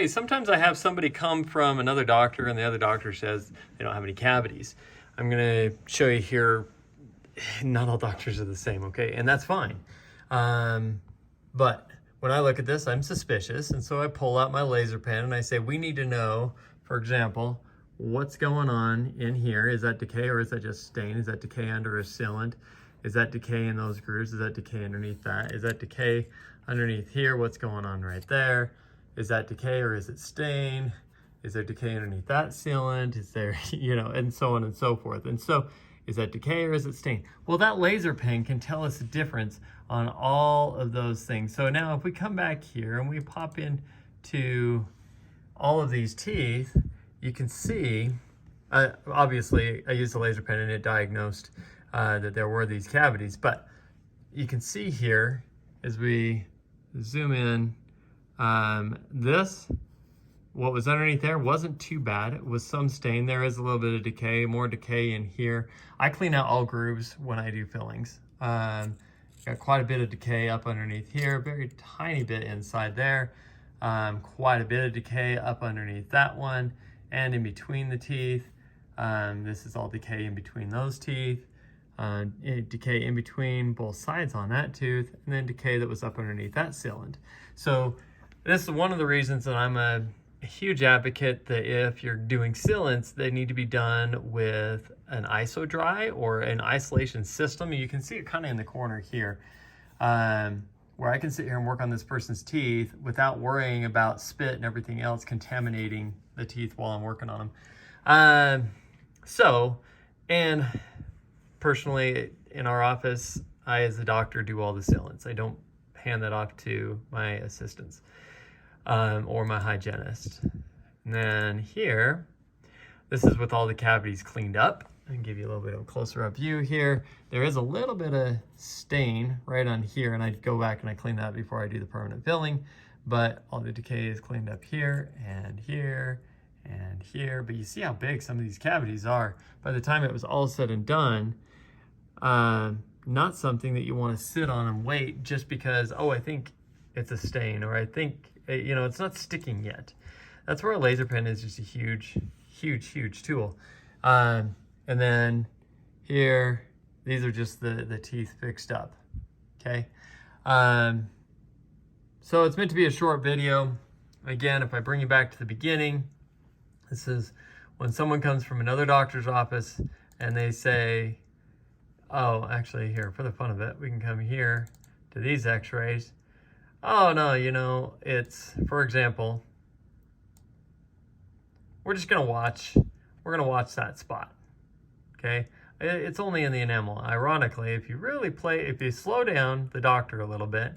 okay, sometimes I have somebody come from another doctor and the other doctor says they don't have any cavities. I'm gonna show you here, not all doctors are the same, okay? And that's fine. But when I look at this, I'm suspicious. And so I pull out my laser pen and I say, we need to know, for example, what's going on in here. Is that decay or is that just stain? Is that decay under a sealant? Is that decay in those grooves? Is that decay underneath that? Is that decay underneath here? What's going on right there? Is that decay or is it stain? Is there decay underneath that sealant? Is there, you know, and so on and so forth. And so, is that decay or is it stain? Well, that laser pen can tell us the difference on all of those things. So now if we come back here and we pop into all of these teeth, you can see, obviously I used the laser pen and it diagnosed that there were these cavities, but you can see here as we zoom in, what was underneath there wasn't too bad. It was some stain. There is a little bit of decay, more decay in here. I clean out all grooves when I do fillings. Got quite a bit of decay up underneath here, very tiny bit inside there. Quite a bit of decay up underneath that one and in between the teeth. This is all decay in between those teeth. Decay in between both sides on that tooth, and then decay that was up underneath that sealant. So this is one of the reasons that I'm a huge advocate that if you're doing sealants, they need to be done with an ISO-dry or an isolation system. You can see it kind of in the corner here, where I can sit here and work on this person's teeth without worrying about spit and everything else contaminating the teeth while I'm working on them. And personally, in our office, I, as a doctor, do all the sealants. I don't hand that off to my assistants or my hygienist. And then here, this is with all the cavities cleaned up. I can give you a little bit of a closer up view here. There is a little bit of stain right on here, and I go back and I clean that before I do the permanent filling, but all the decay is cleaned up here and here and here. But you see how big some of these cavities are. By the time it was all said and done, not something that you want to sit on and wait just because, oh, I think it's a stain, or I think, you know, it's not sticking yet. That's where a laser pen is just a huge, huge, huge tool. And then here, these are just the teeth fixed up, okay? So it's meant to be a short video. Again, if I bring you back to the beginning, this is when someone comes from another doctor's office and they say, oh, actually here, for the fun of it, we can come here to these x-rays. Oh no, you know, it's, for example, we're gonna watch that spot, okay? It's only in the enamel. Ironically, if you slow down the doctor a little bit,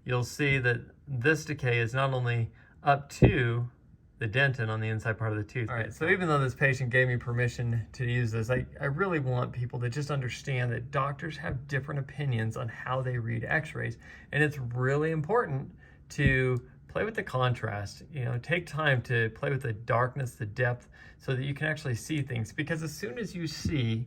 you'll see that this decay is not only up to the dentin on the inside part of the tooth. All right, so even though this patient gave me permission to use this, I really want people to just understand that doctors have different opinions on how they read x-rays. And it's really important to play with the contrast, you know, take time to play with the darkness, the depth, so that you can actually see things. Because as soon as you see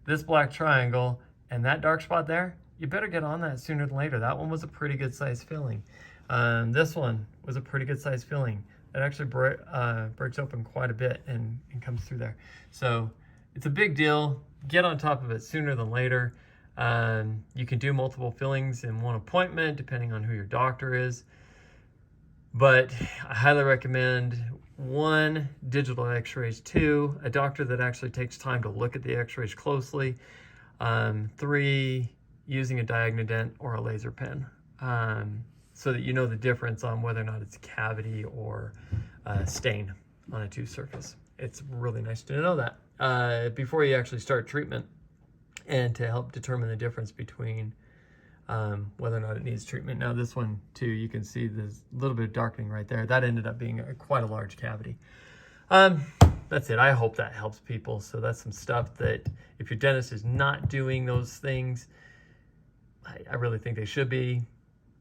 this black triangle and that dark spot there, you better get on that sooner than later. That one was a pretty good size filling. This one was a pretty good size filling. It actually breaks open quite a bit and comes through there. So it's a big deal. Get on top of it sooner than later. You can do multiple fillings in one appointment, depending on who your doctor is. But I highly recommend 1, digital x-rays, 2, a doctor that actually takes time to look at the x-rays closely, 3, using a Diagnodent or a laser pen. So that you know the difference on whether or not it's a cavity or a stain on a tooth surface. It's really nice to know that before you actually start treatment, and to help determine the difference between whether or not it needs treatment. Now this one too, you can see there's a little bit of darkening right there. That ended up being quite a large cavity. That's it. I hope that helps people. So that's some stuff that if your dentist is not doing those things, I really think they should be.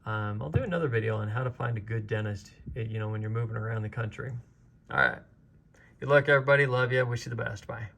I'll do another video on how to find a good dentist, you know, when you're moving around the country. All right. Good luck, everybody. Love you. Wish you the best. Bye.